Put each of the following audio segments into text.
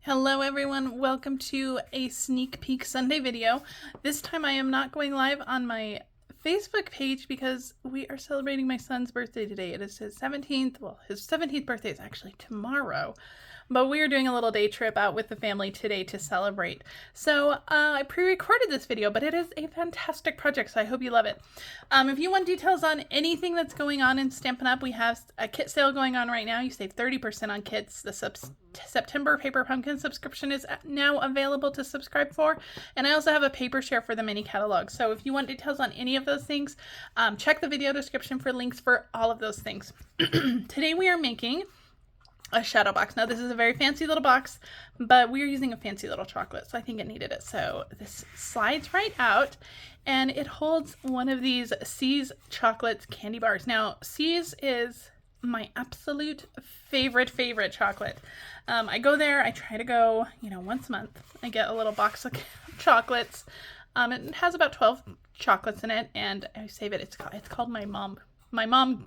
Hello everyone, welcome to a sneak peek Sunday video. This time I am not going live on my Facebook page because we are celebrating my son's birthday today. It is his 17th, well his 17th birthday is actually tomorrow. But we are doing a little day trip out with the family today to celebrate. So I pre-recorded this video, but it is a fantastic project, so I hope you love it. If you want details on anything that's going on in Stampin' Up, we have a kit sale going on right now. You save 30% on kits. The September Paper Pumpkin subscription is now available to subscribe for. And I also have a paper share for the mini catalog. So if you want details on any of those things, check the video description for links for all of those things. Today we are making a shadow box. Now this is a very fancy little box, but we're using a fancy little chocolate, so I think it needed it. So this slides right out and it holds one of these C's chocolates candy bars. Now C's is my absolute favorite chocolate. I go there, I try to go, once a month. I get a little box of chocolates. It has about 12 chocolates in it, and I save it. It's called my mom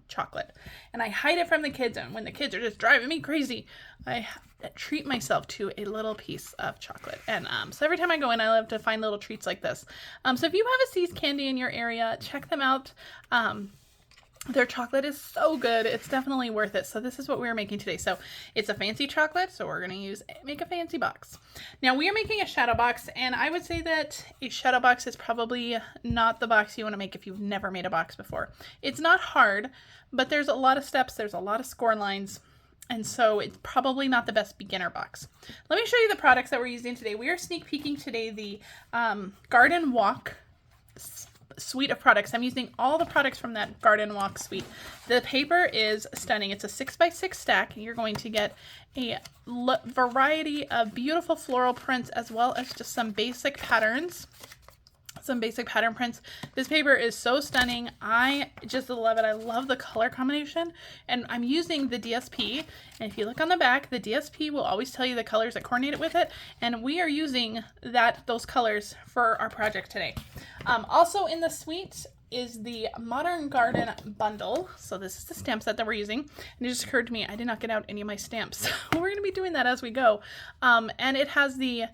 chocolate, and I hide it from the kids, and when the kids are just driving me crazy, I treat myself to a little piece of chocolate. And so every time I go in, I love to find little treats like this. So if you have a C's candy in your area, check them out. Their chocolate is so good. It's definitely worth it. So this is what we're making today. So it's a fancy chocolate, so we're going to make a fancy box. Now we are making a shadow box, and I would say that a shadow box is probably not the box you want to make if you've never made a box before. It's not hard, but there's a lot of steps. There's a lot of score lines. And so it's probably not the best beginner box. Let me show you the products that we're using today. We are sneak peeking today the Garden Walk suite of products. I'm using all the products from that Garden Walk suite. The paper is stunning. It's a 6x6 stack. You're going to get a variety of beautiful floral prints as well as just some basic patterns. Some basic pattern prints. This paper is so stunning. I just love it. I love the color combination, and I'm using the DSP, and if you look on the back, the DSP will always tell you the colors that coordinate with it, and we are using those colors for our project today. Also in the suite is the Modern Garden bundle. So this is the stamp set that we're using, and it just occurred to me I did not get out any of my stamps. We're going to be doing that as we go. And it has the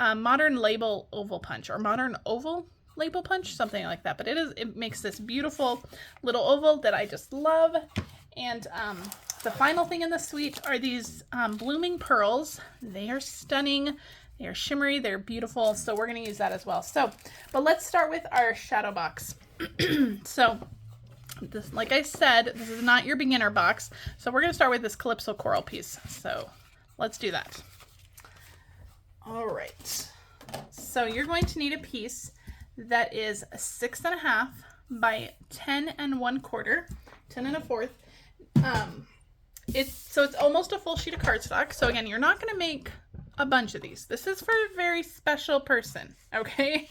Modern Label Oval Punch, or Modern Oval Label Punch, something like that. But it makes this beautiful little oval that I just love. And the final thing in the suite are these blooming pearls. They are stunning. They are shimmery. They're beautiful. So we're going to use that as well. But let's start with our shadow box. So this, like I said, this is not your beginner box. So we're going to start with this Calypso Coral piece. So let's do that. All right, so you're going to need a piece that is 6.5 by 10 1/4, 10 1/4. It's almost a full sheet of cardstock. So again, you're not going to make a bunch of these. This is for a very special person, okay?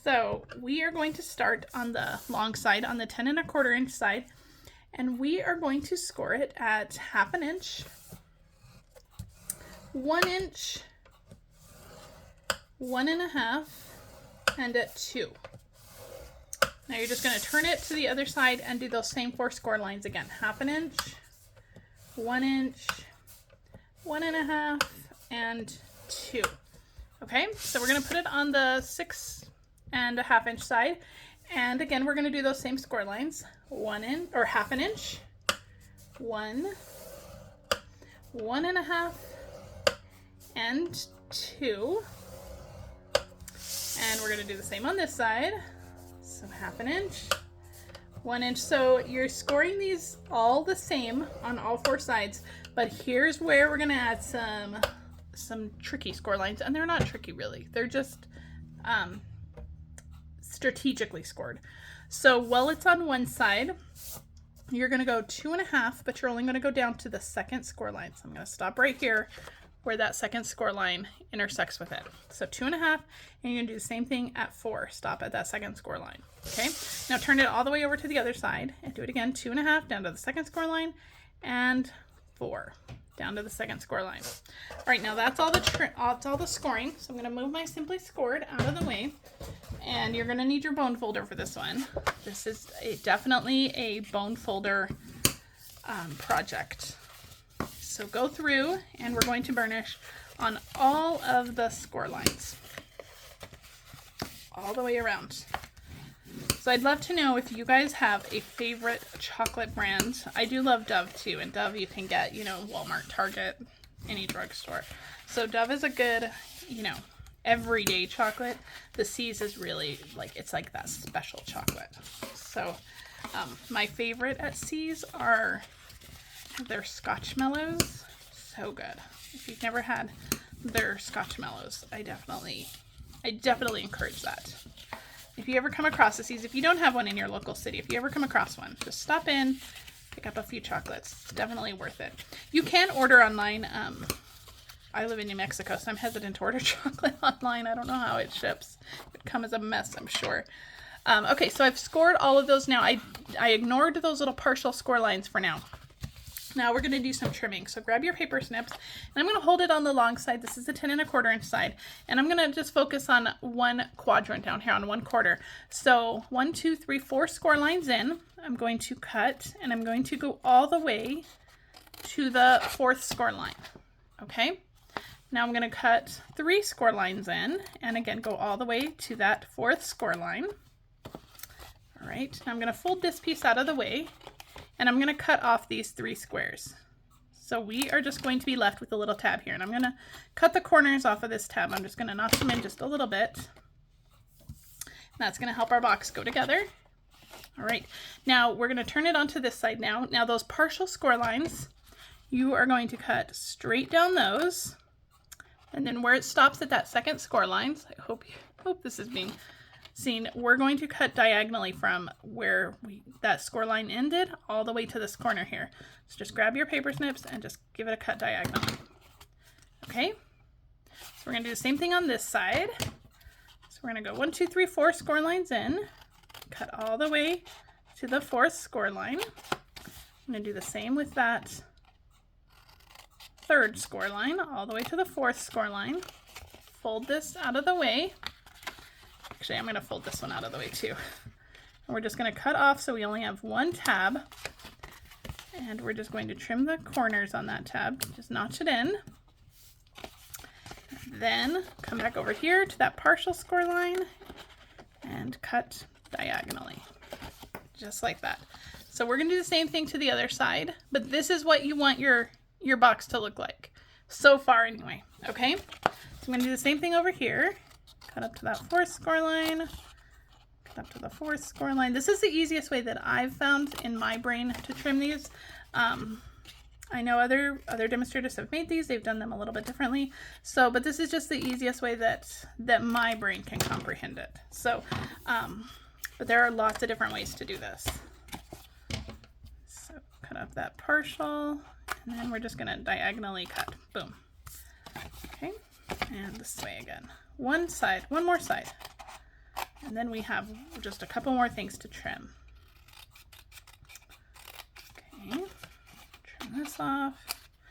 So we are going to start on the long side, on the 10 1/4 inch side, and we are going to score it at 1/2 inch, 1 inch, 1.5, and at 2. Now you're just going to turn it to the other side and do those same 4 score lines again. 1/2 inch, 1 inch, 1.5, and 2. Okay, so we're going to put it on the 6.5 inch side, and again we're going to do those same score lines. 1 inch or 1/2 inch, 1, 1.5, and 2. And we're going to do the same on this side. So 1/2 inch, 1 inch. So you're scoring these all the same on all 4 sides. But here's where we're going to add some tricky score lines. And they're not tricky really. They're just strategically scored. So while it's on one side, you're going to go 2.5, but you're only going to go down to the second score line. So I'm going to stop right here where that second score line intersects with it. So 2.5, and you're gonna do the same thing at 4. Stop at that second score line. Okay, now turn it all the way over to the other side and do it again. 2.5 down to the second score line, and 4 down to the second score line. All right, now that's all the scoring. So I'm gonna move my Simply Scored out of the way, and you're gonna need your bone folder for this one. This is definitely a bone folder project. So go through and we're going to burnish on all of the score lines, all the way around. So I'd love to know if you guys have a favorite chocolate brand. I do love Dove too, and Dove you can get, you know, Walmart, Target, any drugstore. So Dove is a good, you know, everyday chocolate. The C's is really like, it's like that special chocolate. So my favorite at C's are their Scotch Mellows. So good. If you've never had their Scotch Mellows, I definitely encourage that. If you ever come across a C's, if you don't have one in your local city, if you ever come across one, just stop in, pick up a few chocolates. It's definitely worth it. You can order online. I live in New Mexico, so I'm hesitant to order chocolate online. I don't know how it ships. It would come as a mess, I'm sure. Okay, so I've scored all of those now. I ignored those little partial score lines for now. Now we're going to do some trimming. So grab your paper snips, and I'm going to hold it on the long side. This is the 10 1/4 inch side. And I'm going to just focus on one quadrant down here on 1/4. So 1, 2, 3, 4 score lines in. I'm going to cut, and I'm going to go all the way to the 4th score line. Okay. Now I'm going to cut 3 score lines in, and again, go all the way to that 4th score line. All right. Now I'm going to fold this piece out of the way, and I'm going to cut off these 3 squares. So we are just going to be left with a little tab here, and I'm going to cut the corners off of this tab. I'm just going to notch them in just a little bit. That's going to help our box go together. All right, now we're going to turn it onto this side now. Now those partial score lines, you are going to cut straight down those, and then where it stops at that 2nd score line, I hope this is being seen, we're going to cut diagonally from where that score line ended all the way to this corner here. So just grab your paper snips and just give it a cut diagonally. Okay, so we're going to do the same thing on this side. So we're going to go 1, 2, 3, 4 score lines in, cut all the way to the 4th score line. I'm going to do the same with that 3rd score line all the way to the 4th score line. Fold this out of the way. Actually, I'm going to fold this one out of the way too. And we're just going to cut off so we only have 1 tab. And we're just going to trim the corners on that tab. Just notch it in. Then come back over here to that partial score line and cut diagonally. Just like that. So we're going to do the same thing to the other side, but this is what you want your box to look like. So far anyway. Okay? So I'm going to do the same thing over here. Cut up to that 4th score line, cut up to the 4th score line. This is the easiest way that I've found in my brain to trim these. I know other demonstrators have made these. They've done them a little bit differently. So, but this is just the easiest way that my brain can comprehend it. So, but there are lots of different ways to do this. So cut up that partial, and then we're just going to diagonally cut. Boom. Okay, and this way again. One more side, and then we have just a couple more things to trim. Okay, trim this off.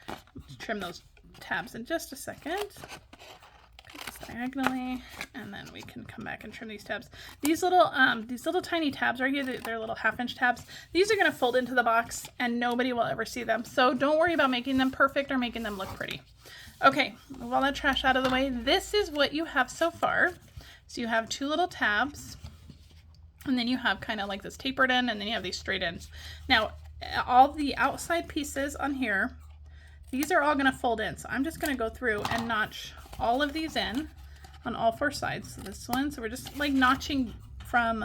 Let's trim those tabs in just a second. Cut this diagonally, and then we can come back and trim these tabs. These little tiny tabs right here, they're little 1/2 inch tabs. These are going to fold into the box, and nobody will ever see them. So don't worry about making them perfect or making them look pretty. Okay, move all that trash out of the way. This is what you have so far. So you have 2 little tabs, and then you have kind of like this tapered end, and then you have these straight ends. Now, all the outside pieces on here, these are all going to fold in. So I'm just going to go through and notch all of these in on all 4 sides. So this one, so we're just like notching from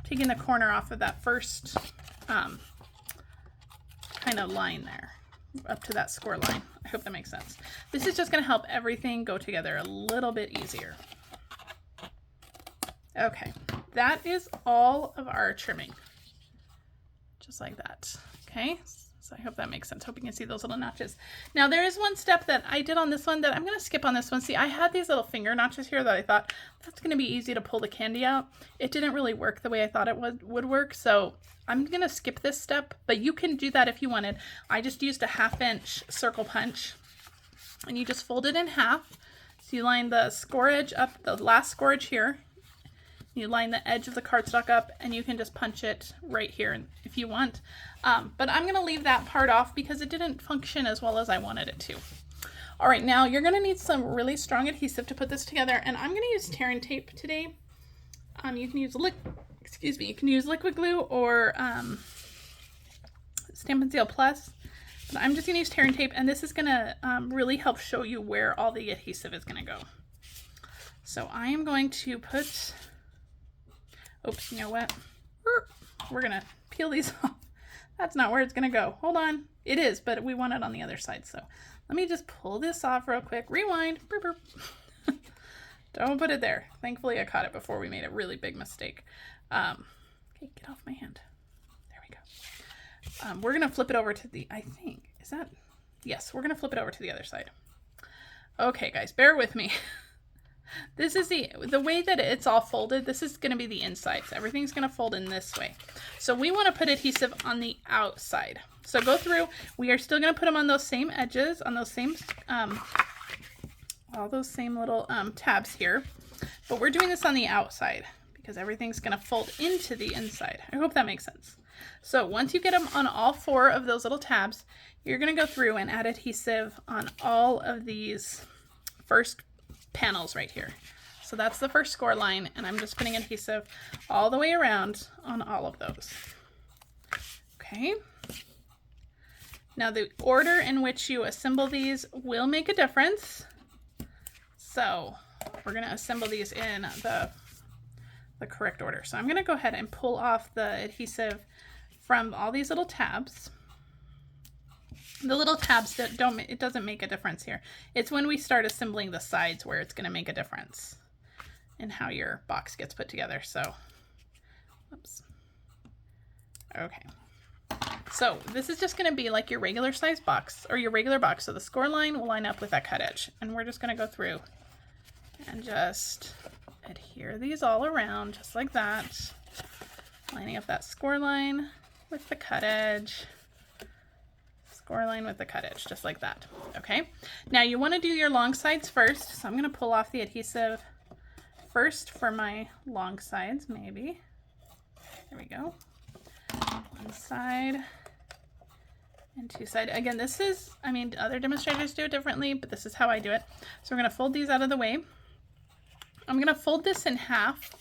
taking the corner off of that first kind of line there up to that score line. I hope that makes sense. This is just going to help everything go together a little bit easier. Okay, that is all of our trimming. Just like that. Okay, so I hope that makes sense. Hope you can see those little notches. Now there is one step that I did on this one that I'm going to skip on this one. See, I had these little finger notches here that I thought that's going to be easy to pull the candy out. It didn't really work the way I thought it would work, so I'm going to skip this step, but you can do that if you wanted. I just used a 1/2 inch circle punch, and you just fold it in half. So you line the score edge up, the last score edge here, You line the edge of the cardstock up, and you can just punch it right here if you want. But I'm going to leave that part off because it didn't function as well as I wanted it to. All right, now you're going to need some really strong adhesive to put this together, and I'm going to use tear and tape today. You can use liquid glue or Stampin' Seal Plus, but I'm just going to use tear and tape, and this is going to really help show you where all the adhesive is going to go. So I am going to put, oops, you know what? We're going to peel these off. That's not where it's going to go. Hold on. It is, but we want it on the other side. So let me just pull this off real quick. Rewind. Burp, burp. Don't put it there. Thankfully, I caught it before we made a really big mistake. Okay, get off my hand. There we go. We're going to flip it over to the, I think, is that? Yes, we're going to flip it over to the other side. Okay, guys, bear with me. This is the way that it's all folded. This is going to be the inside. So everything's going to fold in this way. So we want to put adhesive on the outside. So go through. We are still going to put them on those same edges, on those same, all those same little tabs here. But we're doing this on the outside because everything's going to fold into the inside. I hope that makes sense. So once you get them on all 4 of those little tabs, you're going to go through and add adhesive on all of these first panels right here. So that's the first score line, and I'm just putting adhesive all the way around on all of those. Okay. Now the order in which you assemble these will make a difference. So we're going to assemble these in the correct order. So I'm going to go ahead and pull off the adhesive from all these little tabs. The little tabs that it doesn't make a difference here. It's when we start assembling the sides where it's going to make a difference in how your box gets put together. So, oops. Okay. So this is just going to be like your regular size box or your regular box. So the score line will line up with that cut edge, and we're just going to go through and just adhere these all around just like that, lining up that score line with the cut edge. Score line with the cut edge, just like that. Okay, now you want to do your long sides first, so I'm going to pull off the adhesive first for my long sides, maybe. There we go. One side and 2 side. Again, this is, I mean, other demonstrators do it differently, but this is how I do it. So we're going to fold these out of the way. I'm going to fold this in half.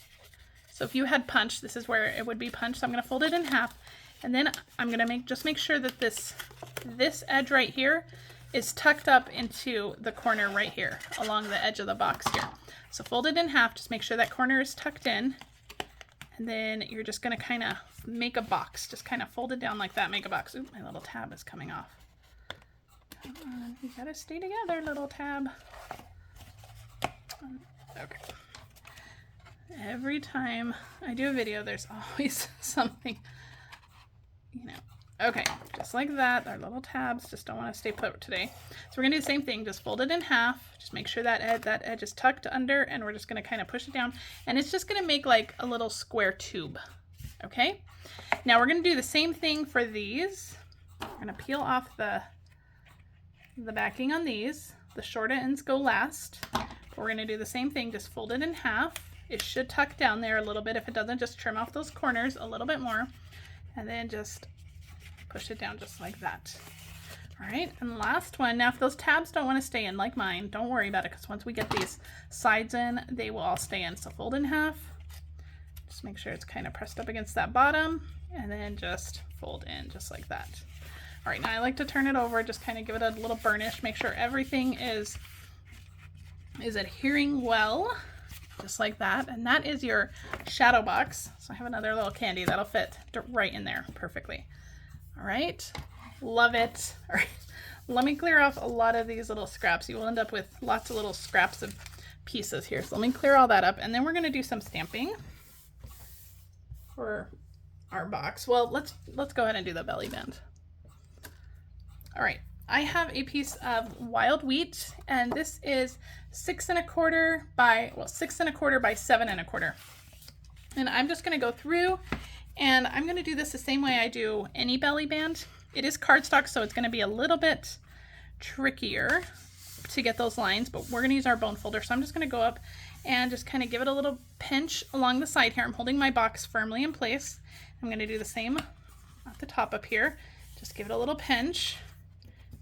So if you had punch, this is where it would be punched. So I'm going to fold it in half. And then I'm going to just make sure that this edge right here is tucked up into the corner right here along the edge of the box here. So fold it in half, just make sure that corner is tucked in. And then you're just going to kind of make a box. Just kind of fold it down like that, make a box. Ooh, my little tab is coming off. Come on, you got to stay together, little tab. Okay. Every time I do a video, there's always something, you know. Okay, just like that. Our little tabs just don't want to stay put today. So we're going to do the same thing. Just fold it in half. Just make sure that edge is tucked under, and we're just going to kind of push it down. And it's just going to make like a little square tube. Okay? Now we're going to do the same thing for these. We're going to peel off the backing on these. The short ends go last. We're going to do the same thing. Just fold it in half. It should tuck down there a little bit. If it doesn't, just trim off those corners a little bit more. And then just push it down just like that. All right, and last one. Now, if those tabs don't want to stay in like mine, don't worry about it, because once we get these sides in, they will all stay in. So fold in half. Just make sure it's kind of pressed up against that bottom, and then just fold in just like that. All right, now I like to turn it over, just kind of give it a little burnish, make sure everything is adhering well, just like that. And that is your shadow box. So I have another little candy that'll fit right in there perfectly. All right, love it. All right, let me clear off a lot of these little scraps. You will end up with lots of little scraps of pieces here. So let me clear all that up, and then we're going to do some stamping for our box. Well, let's go ahead and do the belly band. All right, I have a piece of wild wheat, and this is 6 1/4 by 6 1/4 by 7 1/4. And I'm just going to go through, and I'm going to do this the same way I do any belly band. It is cardstock, so it's going to be a little bit trickier to get those lines, but we're gonna use our bone folder. So I'm just gonna go up and just kind of give it a little pinch along the side here. I'm holding my box firmly in place. I'm gonna do the same at the top up here. Just give it a little pinch,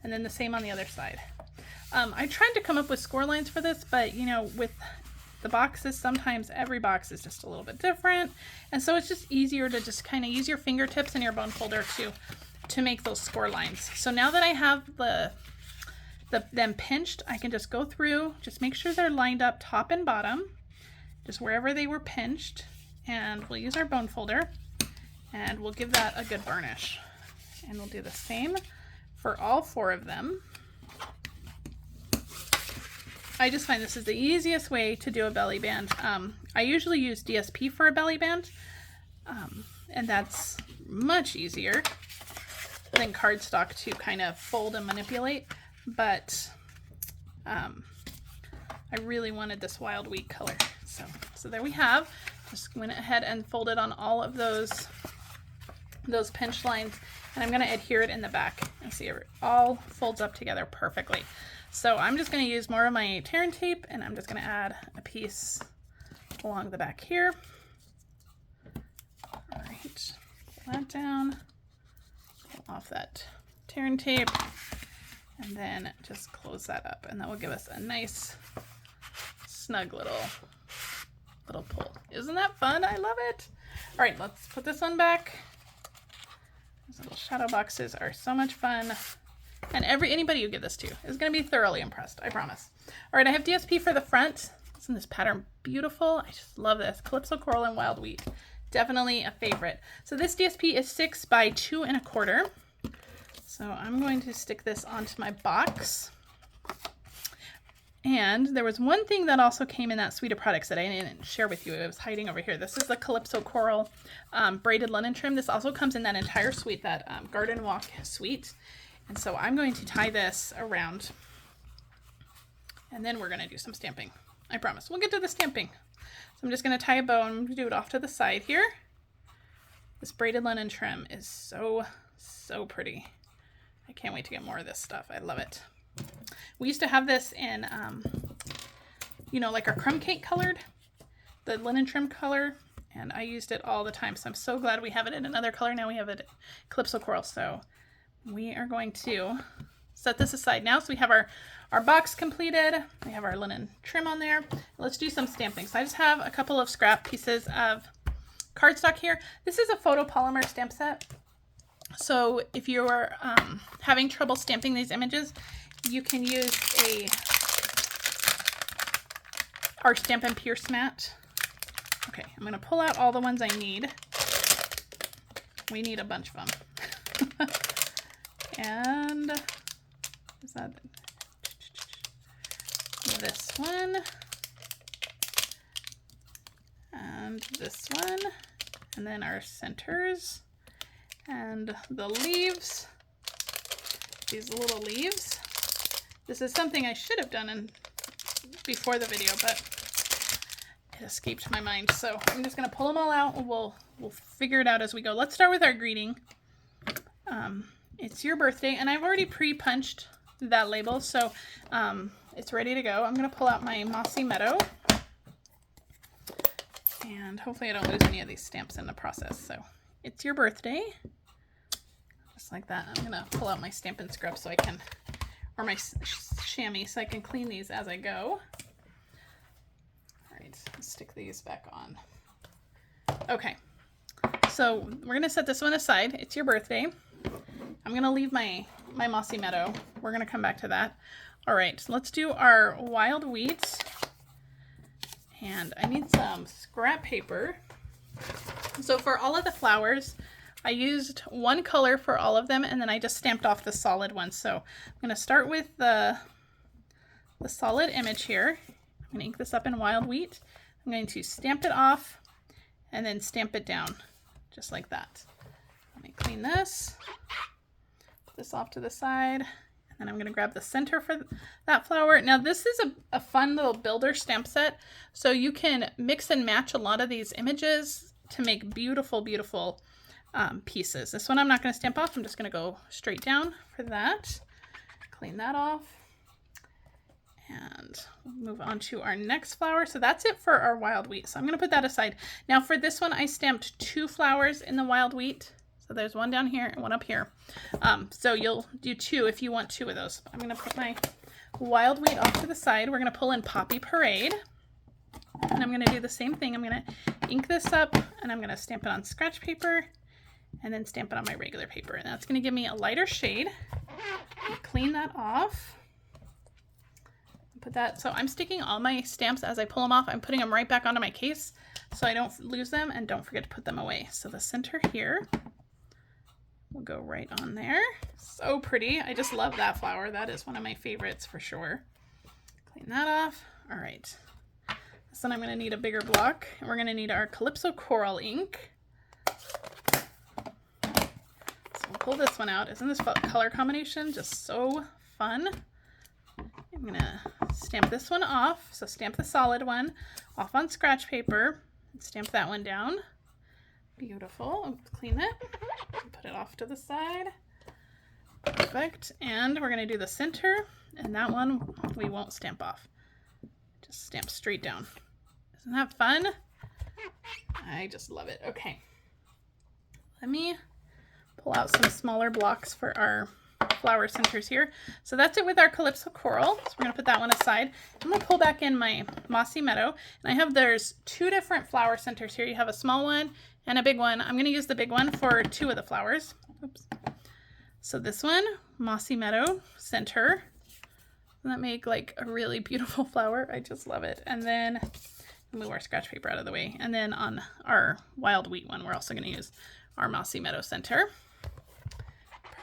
and then the same on the other side. I tried to come up with score lines for this, but you know, with the boxes, sometimes every box is just a little bit different. And so it's just easier to just kind of use your fingertips and your bone folder to make those score lines. So now that I have them pinched, I can just go through, just make sure they're lined up top and bottom, just wherever they were pinched. And we'll use our bone folder and we'll give that a good burnish. And we'll do the same for all 4 of them. I just find this is the easiest way to do a belly band. I usually use DSP for a belly band, and that's much easier than cardstock to kind of fold and manipulate, but I really wanted this wild wheat color. So there we have. Just went ahead and folded on all of those pinch lines, and I'm going to adhere it in the back and see it all folds up together perfectly. So I'm just going to use more of my tear and tape, and I'm just going to add a piece along the back here. All right, pull that down, pull off that tear and tape, and then just close that up, and that will give us a nice snug little pull. Isn't that fun? I love it. All right, let's put this one back. These little shadow boxes are so much fun. And anybody you give this to is going to be thoroughly impressed, I promise. All right, I have DSP for the front. Isn't this pattern beautiful? I just love this. Calypso Coral and Wild Wheat. Definitely a favorite. So this DSP is 6 by 2 1/4. So I'm going to stick this onto my box. And there was one thing that also came in that suite of products that I didn't share with you. It was hiding over here. This is the Calypso Coral braided linen trim. This also comes in that entire suite, that Garden Walk suite. And so I'm going to tie this around, and then we're going to do some stamping. I promise. We'll get to the stamping. So I'm just going to tie a bow and do it off to the side here. This braided linen trim is so, so pretty. I can't wait to get more of this stuff. I love it. We used to have this in, you know, like our crumb cake colored, the linen trim color, and I used it all the time. So I'm so glad we have it in another color. Now we have it Calypso Coral. So we are going to set this aside now. So we have our box completed. We have our linen trim on there. Let's do some stamping. So I just have a couple of scrap pieces of cardstock here. This is a photopolymer stamp set. So if you're having trouble stamping these images, you can use our Stampin' Pierce mat. Okay, I'm going to pull out all the ones I need. We need a bunch of them. And is that this one and this one, and then our centers and the leaves, these little leaves. This is something I should have done before the video, but it escaped my mind. So I'm just going to pull them all out, and we'll figure it out as we go. Let's start with our greeting. It's your birthday, and I've already pre-punched that label, so it's ready to go. I'm going to pull out my Mossy Meadow, and hopefully I don't lose any of these stamps in the process. So it's your birthday, just like that. I'm going to pull out my Stampin' Scrub so I can, or my chamois, so I can clean these as I go. All right, let's stick these back on. Okay, so we're going to set this one aside. It's your birthday. I'm going to leave my Mossy Meadow. We're going to come back to that. All right, so let's do our wild wheat. And I need some scrap paper. So for all of the flowers, I used one color for all of them, and then I just stamped off the solid ones. So I'm going to start with the solid image here. I'm going to ink this up in wild wheat. I'm going to stamp it off and then stamp it down just like that. Let me clean this. This off to the side, and then I'm going to grab the center for that flower. Now this is a fun little builder stamp set, so you can mix and match a lot of these images to make beautiful, beautiful pieces. This one I'm not going to stamp off. I'm just going to go straight down for that. Clean that off. And we'll move on to our next flower. So that's it for our wild wheat. So I'm going to put that aside. Now for this one, I stamped 2 flowers in the wild wheat. So there's one down here and one up here. So you'll do 2 if you want 2 of those. I'm going to put my wild wheat off to the side. We're going to pull in Poppy Parade. And I'm going to do the same thing. I'm going to ink this up and I'm going to stamp it on scratch paper and then stamp it on my regular paper. And that's going to give me a lighter shade. Clean that off. Put that, so I'm sticking all my stamps as I pull them off. I'm putting them right back onto my case so I don't lose them, and don't forget to put them away. So the center here will go right on there. So pretty. I just love that flower. That is one of my favorites for sure. Clean that off. All right. So then I'm going to need a bigger block, and we're going to need our Calypso Coral ink. So we'll pull this one out. Isn't this color combination just so fun? I'm going to stamp this one off. So stamp the solid one off on scratch paper and stamp that one down. Beautiful. Clean it. Put it off to the side. Perfect. And we're going to do the center, and that one we won't stamp off. Just stamp straight down. Isn't that fun? I just love it. Okay. Let me pull out some smaller blocks for our flower centers here. So that's it with our Calypso Coral. So we're going to put that one aside. I'm going to pull back in my Mossy Meadow. And there's 2 different flower centers here. You have a small one and a big one. I'm going to use the big one for 2 of the flowers. Oops. So this one, Mossy Meadow center. Doesn't that make like a really beautiful flower? I just love it. And then move our scratch paper out of the way. And then on our wild wheat one, we're also going to use our Mossy Meadow center.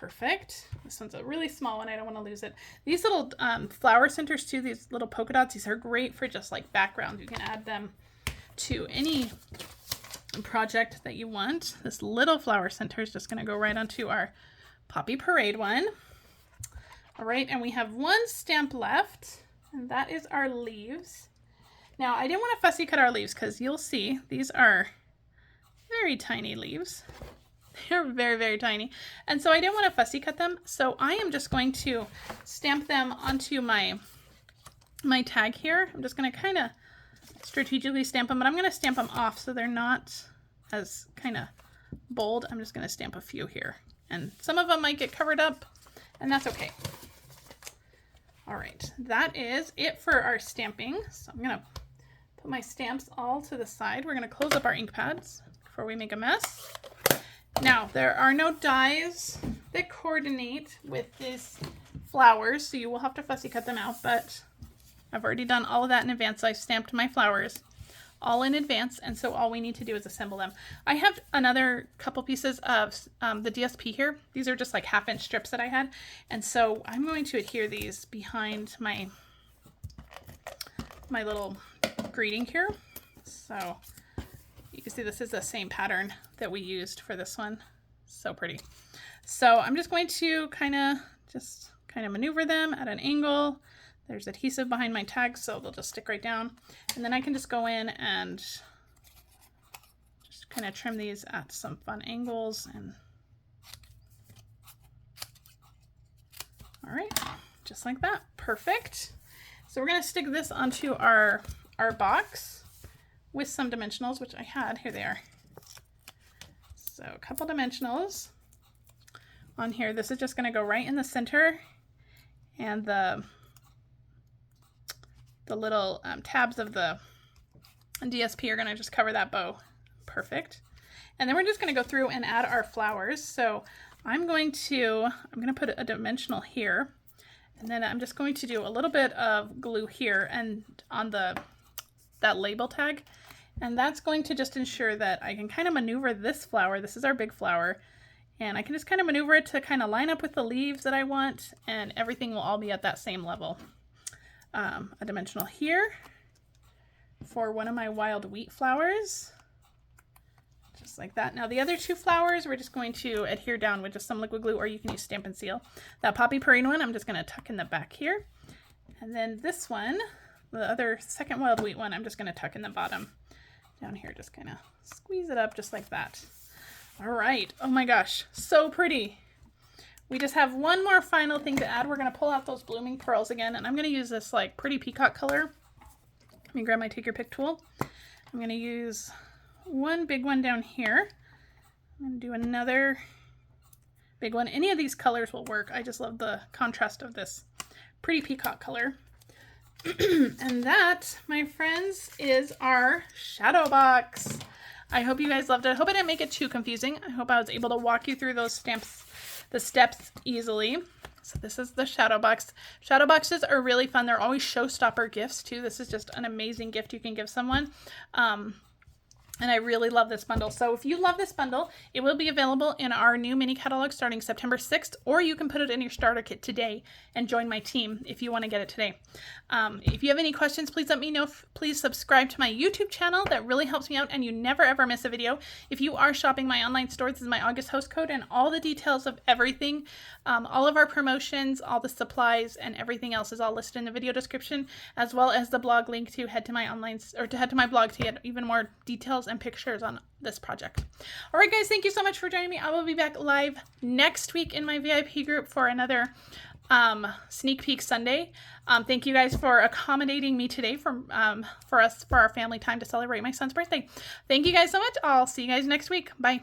Perfect. This one's a really small one. I don't want to lose it. These little flower centers too, these little polka dots, these are great for just like background. You can add them to any project that you want. This little flower center is just going to go right onto our Poppy Parade one. All right, and we have 1 stamp left, and that is our leaves. Now, I didn't want to fussy cut our leaves because you'll see these are very tiny leaves. They're very, very tiny. And so I didn't want to fussy cut them. So I am just going to stamp them onto my tag here. I'm just going to kind of strategically stamp them, but I'm going to stamp them off so they're not as kind of bold. I'm just going to stamp a few here. And some of them might get covered up, and that's okay. All right, that is it for our stamping. So I'm going to put my stamps all to the side. We're going to close up our ink pads before we make a mess. Now, there are no dies that coordinate with these flowers, so you will have to fussy cut them out, but I've already done all of that in advance. So I stamped my flowers all in advance, and so all we need to do is assemble them. I have another couple pieces of the DSP here. These are just like 1/2-inch strips that I had, and so I'm going to adhere these behind my little greeting here. So you can see this is the same pattern that we used for this one. So pretty. So I'm just going to kind of maneuver them at an angle. There's adhesive behind my tags, so they'll just stick right down. And then I can just go in and just kind of trim these at some fun angles. And all right, just like that. Perfect. So we're going to stick this onto our box with some dimensionals, which I had. Here they are. So a couple dimensionals on here. This is just going to go right in the center, and the little tabs of the DSP are going to just cover that bow. Perfect. And then we're just going to go through and add our flowers. So I'm going to put a dimensional here, and then I'm just going to do a little bit of glue here and on that label tag. And that's going to just ensure that I can kind of maneuver this flower. This is our big flower. And I can just kind of maneuver it to kind of line up with the leaves that I want, and everything will all be at that same level. A dimensional here for one of my wild wheat flowers. Just like that. Now the other 2 flowers, we're just going to adhere down with just some liquid glue, or you can use Stampin' Seal. That Poppy Parade one, I'm just going to tuck in the back here. And then this one, the other second wild wheat one, I'm just going to tuck in the bottom down here. Just kind of squeeze it up just like that. All right. Oh my gosh, so pretty. we just have one more final thing to add. We're going to pull out those blooming pearls again, and I'm going to use this like pretty peacock color. Let me grab my take your pick tool. I'm going to use one big one down here. I'm going to do another big one. Any of these colors will work. I just love the contrast of this pretty peacock color. And that, my friends, is our shadow box. I hope you guys loved it. I hope I didn't make it too confusing. I hope I was able to walk you through those the steps easily. So this is the shadow box. Shadow boxes are really fun. They're always showstopper gifts too. This is just an amazing gift you can give someone. And I really love this bundle. So if you love this bundle, it will be available in our new mini catalog starting September 6th, or you can put it in your starter kit today and join my team if you want to get it today. If you have any questions, please let me know. Please subscribe to my YouTube channel. That really helps me out, and you never ever miss a video. If you are shopping my online store, this is my August host code, and all the details of everything, all of our promotions, all the supplies, and everything else is all listed in the video description, as well as the blog link to head to my blog to get even more details and pictures on this project. All right, guys, thank you so much for joining me. I will be back live next week in my VIP group for another sneak peek Sunday. Thank you guys for accommodating me today for our family time to celebrate my son's birthday. Thank you guys so much. I'll see you guys next week. Bye.